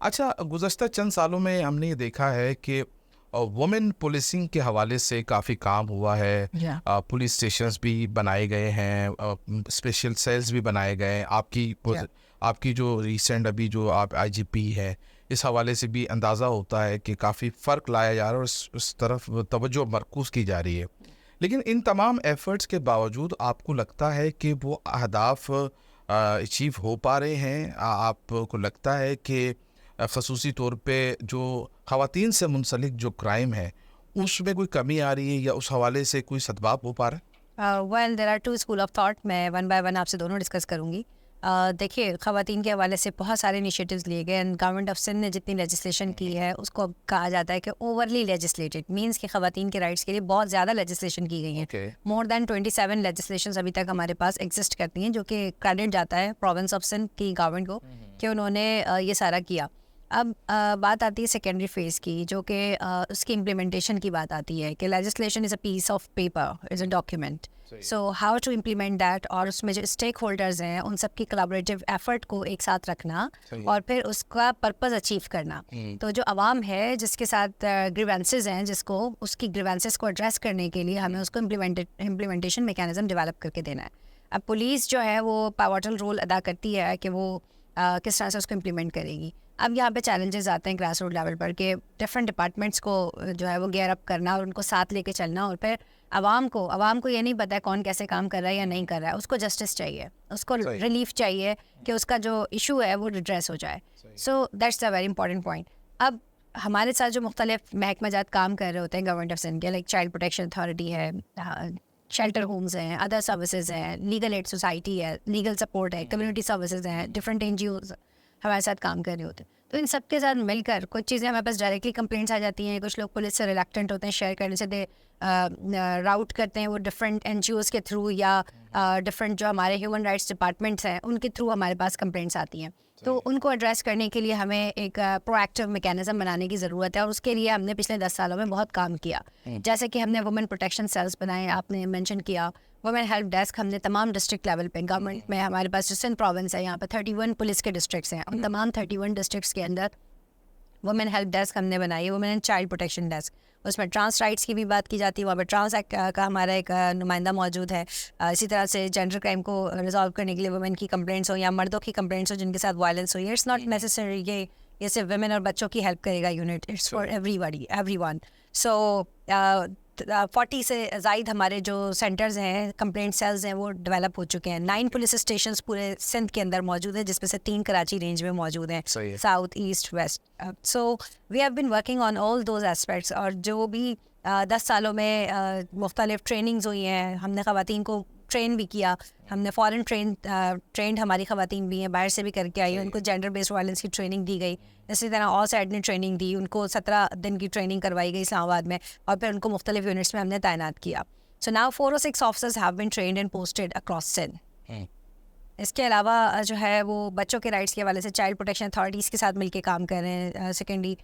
अच्छा, गुज़श्ता चंद सालों में हमने ये देखा है कि वुमेन पुलिसिंग के हवाले से काफ़ी काम हुआ है। या पुलिस स्टेशंस भी बनाए गए हैं, स्पेशल सेल्स भी बनाए गए हैं। या आपकी जो रिसेंट अभी जो आप आईजीपी है, इस हवाले से भी अंदाज़ा होता है कि काफ़ी फ़र्क लाया जा रहा है और उस तरफ तवज्जो मरकूज़ की जा रही है। लेकिन इन तमाम एफ़र्ट्स के बावजूद आपको लगता है कि वो अहदाफ़ अचीव हो पा रहे हैं? आपको लगता है कि ख़ुसूसी तौर पे जो ख़वातीन से मुंसलिक जो क्राइम है, उसमें कोई कमी आ रही है या उस हवाले से कोई सद्भाव हो पा रहा है? Well there are two school of thought. मैं वन बाय वन आपसे दोनों डिस्कस करूंगी। देखिए, ख़वातीन के हवाले से बहुत सारे इनिशिएटिव्स लिए गए एंड गवर्नमेंट ऑफ सिंध ने जितनी लेजिस्लेशन की है उसको अब कहा जाता है कि ओवरली लेजिस्लेटेड मींस कि ख़वातीन के राइट्स के लिए बहुत ज़्यादा लेजिस्लेशन की गई है। ओके। मोर दैन 27 लेजिस्लेशन अभी तक हमारे पास एग्जिस्ट करती हैं, जो कि क्रेडिट जाता है प्रोविंस ऑफ सिंध की गवर्नमेंट को कि उन्होंने ये सारा किया। अब बात आती है सेकेंडरी फेज़ की, जो कि उसकी इम्प्लीमेंटेशन की बात आती है कि legislation is a piece of paper, is a document. So how to implement that, और उसमें जो स्टेक होल्डर्स हैं उन सब की कोलैबोरेटिव एफर्ट को एक साथ रखना सही है। और फिर उसका पर्पस अचीव करना। तो जो आवाम है जिसके साथ ग्रीवेंसेस हैं, जिसको उसकी ग्रीवेंसेस को एड्रेस करने के लिए हमें उसको इम्प्लीमेंटेशन मैकेनिज्म डेवलप करके देना है। अब पुलिस जो है वो पावरफुल रोल अदा करती है कि वो किस तरह से उसको इम्प्लीमेंट करेगी। अब यहाँ पे चैलेंजेस आते हैं ग्रास रूट लेवल पर कि डिफरेंट डिपार्टमेंट्स को जो है वो गेयर अप करना और उनको साथ लेके चलना, और फिर आवाम को ये नहीं पता है कौन कैसे काम कर रहा है या नहीं कर रहा है। उसको जस्टिस चाहिए, उसको सही। रिलीफ चाहिए कि उसका जो इशू है वो रिड्रेस हो जाए। So that's a very important point. अब हमारे साथ जो मुख्तलिफ महकमा जात काम कर रहे होते हैं गवर्नमेंट ऑफ सिंध के, लाइक चाइल्ड प्रोटेक्शन अथॉरिटी है, शेल्टर होम्स हैं, अदर सर्विसेज हैं, लीगल एड सोसाइटी है, लीगल सपोर्ट है, कम्युनिटी सर्विसेज हैं, डिफरेंट एनजीओज हमारे साथ काम कर रहे होते हैं। तो इन सब के साथ मिलकर कुछ चीज़ें हमारे पास डायरेक्टली कंप्लेंट्स आ जाती हैं, कुछ लोग पुलिस से रिलक्टेंट होते हैं शेयर करने से, दे राउट करते हैं वो डिफरेंट एनजीओज के थ्रू या डिफरेंट जो हमारे ह्यूमन राइट्स डिपार्टमेंट्स हैं उनके थ्रू हमारे पास कंप्लेंट्स आती हैं। तो उनको एड्रेस करने के लिए हमें एक प्रोएक्टिव मैकेनिज्म बनाने की ज़रूरत है, और उसके लिए हमने पिछले 10 सालों में बहुत काम किया। जैसे कि हमने वुमेन प्रोटेक्शन सेल्स बनाए, आपने मेंशन किया, वुमेन हेल्प डेस्क हमने तमाम डिस्ट्रिक्ट लेवल पे गवर्नमेंट में, हमारे पास जो सिंध प्रोविंस है यहाँ पर 31 पुलिस के डिस्ट्रिक्ट्स हैं, उन तमाम 31 डिस्ट्रिक्ट्स के अंदर वुमेन हेल्प डेस्क हमने बनाई है, women and child protection desk. उसमें ट्रांस राइट्स की भी बात की जाती है, वहाँ पर ट्रांस एक्ट का हमारा एक नुमाइंदा मौजूद है। इसी तरह से जेंडर क्राइम को रिजॉल्व करने के लिए वुमेन की कंप्लेंट्स हो या मर्दों की कंप्लेंट्स हो जिनके साथ वायलेंस हुई है, इट्स नॉट नेसेसरी ये सिर्फ वुमेन और बच्चों की हेल्प करेगा unit, it's for everybody everyone. So 40 से ज़ायद हमारे जो सेंटर्स हैं, कंप्लेंट सेल्स हैं, वो डेवलप हो चुके हैं। 9 पुलिस स्टेशंस पूरे सिंध के अंदर मौजूद हैं, जिसमें से 3 कराची रेंज में मौजूद हैं, सही है। South east west. So we have been working on all those aspects. और जो भी 10 सालों में मुख्तलिफ ट्रेनिंग्स हुई हैं, हमने ख़वातीन को ट्रेन भी किया, हमने फॉरेन ट्रेंड हमारी ख़वातीन भी हैं, बाहर से भी करके आई हैं, उनको जेंडर बेस्ड वायलेंस की ट्रेनिंग दी गई। इसी तरह ऑल साइड ने ट्रेनिंग दी, उनको 17 दिन की ट्रेनिंग करवाई गई इस्लामाबाद में, और फिर उनको मुख्तलिफ यूनिट्स में हमने तैनात किया। So now 406 officers have been trained and posted across Sindh. इसके अलावा जो है वो बच्चों के राइट्स के हवाले से चाइल्ड प्रोटेक्शन अथॉरिटीज़ के साथ मिलके काम कर रहे हैं। सेकेंडली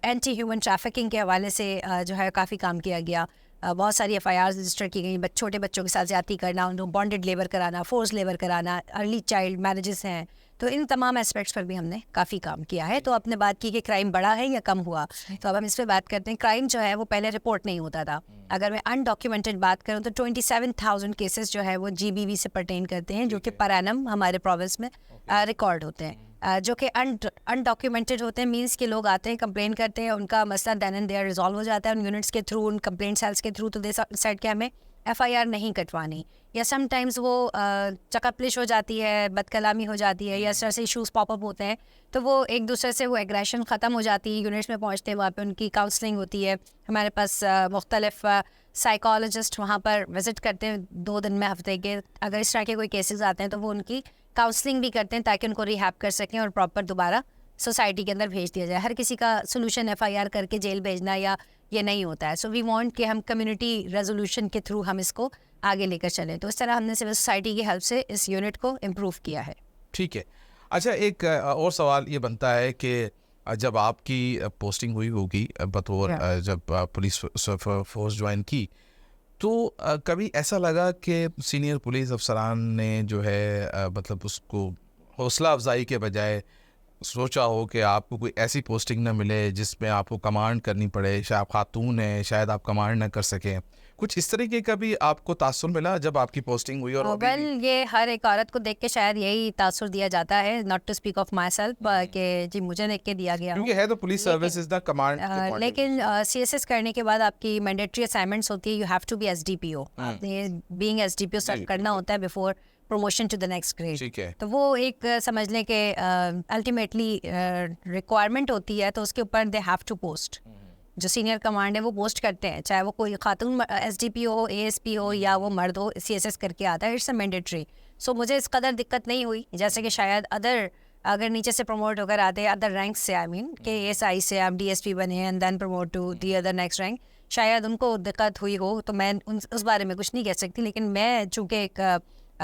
एंटी ह्यूमन ट्रैफिकिंग के हवाले से जो है काफ़ी काम किया गया। बहुत सारी FIRs रजिस्टर की गई, छोटे बच्चों के साथ ज़्यादती करना, उनको बॉन्डेड लेबर कराना, फोर्स लेबर कराना, अर्ली चाइल्ड मैरिजेस हैं। तो इन तमाम एस्पेक्ट्स पर भी हमने काफ़ी काम किया है। तो आपने बात की कि क्राइम बढ़ा है या कम हुआ, तो अब हम इस पर बात करते हैं। क्राइम जो है वो पहले रिपोर्ट नहीं होता था। अगर मैं अनडॉक्यूमेंटेड बात करूँ तो 27,000 केसेस जो है वो GBV से पर्टेन करते हैं, जो कि पर एनम हमारे प्रोविंस में रिकॉर्ड होते हैं। जो कि अनडॉक्यूमेंटेड होते हैं, मीन्स के लोग आते हैं, कंप्लेन करते हैं, उनका मसला देन एंड देयर रिजॉल्व हो जाता है उन यूनिट्स के थ्रू, उन कंप्लेंट सेल्स के थ्रू। तो दे सेड कि हमें FIR नहीं कटवानी, या समटाइम्स वो चकपलिश हो जाती है, बदकलामी हो जाती है, या इस तरह से इशूज़ पॉपअप होते हैं, तो वो एक दूसरे से वो एग्रेशन ख़त्म हो जाती है। यूनिट्स में पहुँचते हैं, वहाँ पे उनकी काउंसलिंग होती है। हमारे पास मुख्तलिफ साइकोलॉजिस्ट वहाँ पर विज़िट करते हैं 2 दिन में हफ्ते के। अगर इस तरह के कोई केसेस आते हैं तो वो उनकी काउंसलिंग भी करते हैं ताकि उनको रिहैब कर सकें और प्रॉपर दोबारा सोसाइटी के अंदर भेज दिया जाए। हर किसी का सोल्यूशन FIR करके जेल भेजना या ये नहीं होता है। सो वी वांट कि हम कम्युनिटी रेजोल्यूशन के थ्रू हम इसको आगे लेकर चलें। तो इस तरह हमने सिविल सोसाइटी की हेल्प से इस यूनिट को इम्प्रूव किया है। ठीक है। अच्छा, एक और सवाल ये बनता है कि जब आपकी पोस्टिंग हुई होगी बतौर जब पुलिस फोर्स ज्वाइन की, तो कभी ऐसा लगा कि सीनियर पुलिस अफसरान ने जो है मतलब उसको हौसला अफजाई के बजाय सोचा हो कि आपको कोई ऐसी पोस्टिंग ना मिले जिसमें आपको कमांड करनी पड़े, शायद आप खातून हैं, शायद आप कमांड ना कर सकें, कुछ इस तरीके का भी आपको तासुर मिला जब आपकी पोस्टिंग हुई? और अभी वेल ये हर एक औरत को देख के शायद यही तासुर दिया जाता है, not to speak of myself, कि जी मुझे देख के दिया गया हो। क्योंकि है तो police service is the command, लेकिन CSS करने के बाद आपकी मैंडेटरी असाइनमेंट्स होती है, you have to be SDPO, आपने बीइंग SDPO स्टार्ट करना होता है before promotion to the next grade. ठीक है। तो वो एक समझ लें कि अल्टीमेटली रिक्वायरमेंट होती है, तो उसके ऊपर दे हैव टू पोस्ट, जो सीनियर कमांड है वो पोस्ट करते हैं, चाहे वो कोई खातून SDPO हो, ASP हो, या वो मर्द हो, CSS करके आता है, इट्स अ मैंडेटरी। सो मुझे इस कदर दिक्कत नहीं हुई जैसे कि शायद अदर, अगर नीचे से प्रमोट होकर आते हैं अदर रैंक्स से, आई मीन के ASI से आप DSP बने and then promote to the other next rank, शायद उनको दिक्कत हुई हो, तो मैं उस बारे में कुछ नहीं कह सकती। लेकिन मैं चूँकि एक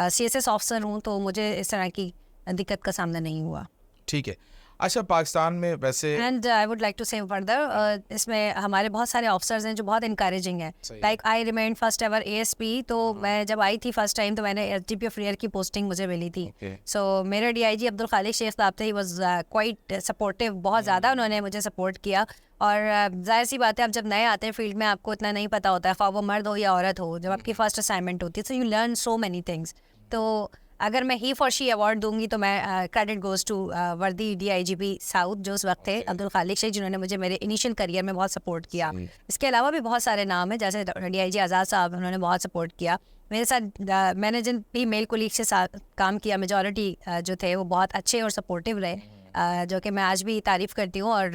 CSS ऑफिसर हूँ, तो मुझे इस तरह की दिक्कत का सामना नहीं हुआ। ठीक है। अच्छा, पाकिस्तान में वैसे and I would like to say further, इसमें हमारे बहुत सारे ऑफिसर्स हैं जो बहुत इंकरेजिंग हैं। Like I remain first ever ASP, तो मैं जब आई थी फर्स्ट टाइम तो मैंने SDP ऑफ रियर की पोस्टिंग मुझे मिली थी। सो मेरे DIG अब्दुल खालिक शेख साहब थे, ही वाज क्वाइट सपोर्टिव, बहुत ज़्यादा उन्होंने मुझे सपोर्ट किया। और जाहिर सी बात है, आप जब नए आते हैं फील्ड में आपको इतना नहीं पता होता है, ख्वाह वो मर्द हो या औरत हो, जब आपकी फर्स्ट असाइनमेंट होती है, so you learn so many things. तो अगर मैं ही फॉर शी अवार्ड दूंगी तो मैं क्रेडिट गोज टू वर्दी DIGP साउथ जो उस वक्त थे, अब्दुल खालिक शेख, जिन्होंने मुझे मेरे इनिशियल करियर में बहुत सपोर्ट किया। इसके अलावा भी बहुत सारे नाम हैं, जैसे DIG आज़ाद साहब, उन्होंने बहुत सपोर्ट किया मेरे साथ। मैंने जिन भी मेल कोलीग से साथ काम किया, मेजॉरिटी जो थे वो बहुत अच्छे और सपोर्टिव रहे, जो कि मैं आज भी तारीफ़ करती हूँ, और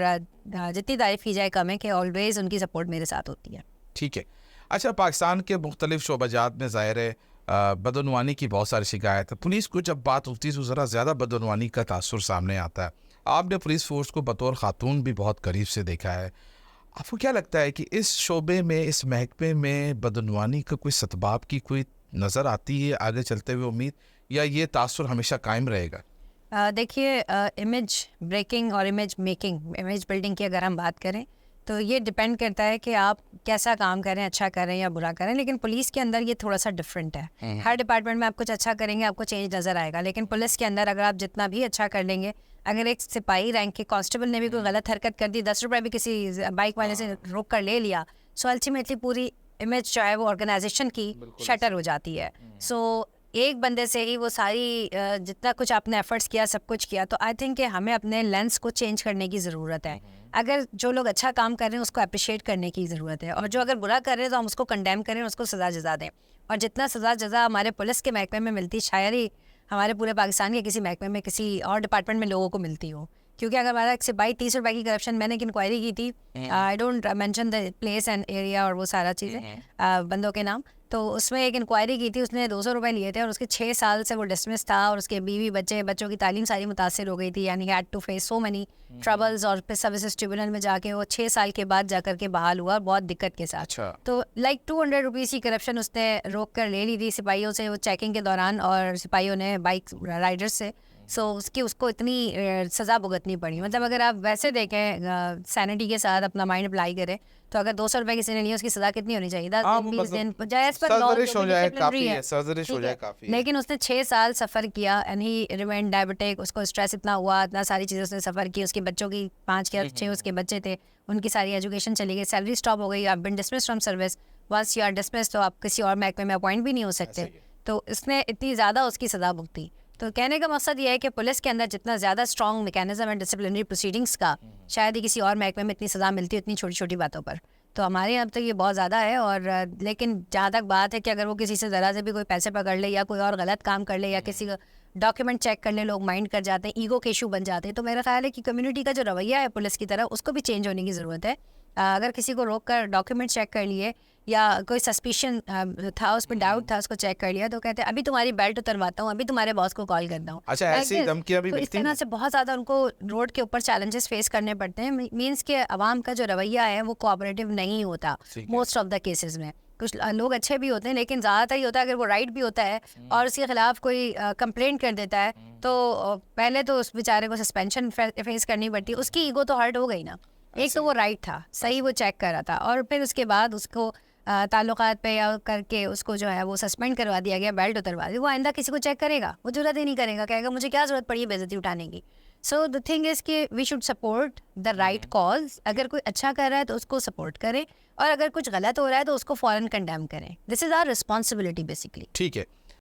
जितनी तारीफ़ की जाए कम है, कि ऑलवेज़ उनकी सपोर्ट मेरे साथ होती है। ठीक है। अच्छा, पाकिस्तान के मुख्तलिफ शोबाजात में ज़ाहिर है बदनवानी की बहुत सारी शिकायत है। पुलिस को जब बात होती है तो ज़रा ज़्यादा बदनवानी का तासुर सामने आता है। आपने पुलिस फोर्स को बतौर खातून भी बहुत करीब से देखा है। आपको क्या लगता है कि इस शोबे में, इस महकमे में बदनवानी का कोई सतबाब की कोई नज़र आती है आगे चलते हुए उम्मीद, या ये तासुर हमेशा कायम रहेगा? देखिए, इमेज ब्रेकिंग और इमेज मेकिंग, इमेज बिल्डिंग की अगर हम बात करें तो ये डिपेंड करता है कि आप कैसा काम करें, अच्छा करें या बुरा करें। लेकिन पुलिस के अंदर ये थोड़ा सा डिफरेंट है। हर डिपार्टमेंट में आप कुछ अच्छा करेंगे आपको चेंज नज़र आएगा, लेकिन पुलिस के अंदर अगर आप जितना भी अच्छा कर लेंगे, अगर एक सिपाही रैंक के कांस्टेबल ने भी कोई गलत हरकत कर दी, 10 रुपये भी किसी बाइक वाले से रोक कर ले लिया, सो अल्टीमेटली पूरी इमेज जो है वो ऑर्गेनाइजेशन की शटर हो जाती है। सो एक बंदे से ही वो सारी जितना कुछ आपने एफर्ट्स किया, सब कुछ किया, तो आई थिंक कि हमें अपने लेंस को चेंज करने की ज़रूरत है। अगर जो लोग अच्छा काम कर रहे हैं उसको अप्रिशिएट करने की ज़रूरत है, और जो अगर बुरा कर रहे हैं तो हम उसको कंडेम करें, उसको सज़ा जज़ा दें। और जितना सज़ा जज़ा हमारे पुलिस के महकमे में मिलती, शायद ही हमारे पूरे पाकिस्तान के किसी महकमे में, किसी और डिपार्टमेंट में लोगों को मिलती हो। क्योंकि अगर हमारा एक सिपाही 30 रुपये की करप्शन, मैंने एक इंक्वायरी की थी, I don't mention the place and area और वो सारा चीज़ें, बंदों के नाम, तो उसमें एक इंक्वायरी की थी, उसने 200 रुपये लिए थे और उसके 6 साल से वो डिसमिस था, और उसके बीवी बच्चों की तालीम सारी मुतासिर हो गई थी, यानी had to face so many troubles, और फिर सर्विसेज ट्रिब्यूनल में जाके वो 6 साल के बाद जाकर के बहाल हुआ, बहुत दिक्कत के साथ। अच्छा। तो लाइक 200 रुपीज़ की करप्शन उसने रोक कर ले ली थी सिपाहियों से, वो चेकिंग के दौरान, और सिपाहियों ने बाइक राइडर्स से, सो उसकी उसको इतनी सज़ा भुगतनी पड़ी। मतलब अगर आप वैसे देखें, सैनिटी के साथ अपना माइंड अप्लाई करें, तो अगर 200 रुपये किसी ने लिया, उसकी सज़ा कितनी होनी चाहिए? 10 दिन, जायज़ पर लेकिन उसने 6 साल सफ़र किया, एंड ही रिमेन डायबिटिक, उसको स्ट्रेस इतना हुआ, इतना सारी चीज़ें उसने सफ़र की, उसके बच्चों की 5 या 6 उसके बच्चे थे, उनकी सारी एजुकेशन चली गई, सैलरी स्टॉप हो गई, आप been dismiss from service, once you are dismiss तो आप किसी और महकमे में अपॉइंट भी नहीं हो सकते। तो इसने इतनी ज़्यादा उसकी सज़ा भुगती। तो कहने का मकसद ये है कि पुलिस के अंदर जितना ज़्यादा स्ट्रॉन्ग मैकेनिज्म है डिसिप्लिनरी प्रोसीडिंग्स का, शायद ही किसी और महकमे में इतनी सज़ा मिलती है इतनी छोटी छोटी बातों पर। तो हमारे यहाँ तो ये बहुत ज़्यादा है। और लेकिन जहाँ तक बात है कि अगर वो किसी से ज़रा से भी कोई पैसे पकड़ ले, या कोई और गलत काम कर ले, या किसी का डॉक्यूमेंट चेक कर ले, लोग माइंड कर जाते हैं, ईगो के इशू बन जाते हैं, तो मेरा ख्याल है कि कम्युनिटी का जो रवैया है पुलिस की तरफ, उसको भी चेंज होने की ज़रूरत है। अगर किसी को रोक कर डॉक्यूमेंट चेक कर लिए, या कोई सस्पिशन था, उस पर डाउट था, उसको चेक कर लिया, तो कहते हैं अभी तुम्हारी बेल्ट उतरवाता हूँ, अभी तुम्हारे बॉस को कॉल करता हूँ। अच्छा, ऐसी धमकियां भी तो इस तरह से बहुत ज़्यादा उनको रोड के ऊपर चैलेंजेस फेस करने पड़ते हैं। मीन्स के अवाम का जो रवैया है वो कोऑपरेटिव नहीं होता मोस्ट ऑफ द केसेस में। कुछ लोग अच्छे भी होते हैं, लेकिन ज़्यादातर ये होता है अगर वो राइट भी होता है और उसके खिलाफ कोई कंप्लेंट कर देता है, तो पहले तो उस बेचारे को सस्पेंशन फेस करनी पड़ती है। उसकी ईगो तो हर्ट हो गई ना। एक तो वो राइट था, सही वो चेक कर रहा था, और फिर उसके बाद उसको ताल्लुकात पे या करके उसको जो है वो सस्पेंड करवा दिया गया, बेल्ट उतरवा दी। वो आइंदा किसी को चेक करेगा? वो जरूरत ही नहीं करेगा, कहेगा मुझे क्या ज़रूरत पड़ी है बेइज्जती उठाने की। सो द थिंग इज़ कि we should support the right cause. अगर कोई अच्छा कर रहा है तो उसको सपोर्ट करें, और अगर कुछ गलत हो रहा है तो उसको फ़ौरन कंडेम करें. This is our responsibility basically. ठीक है.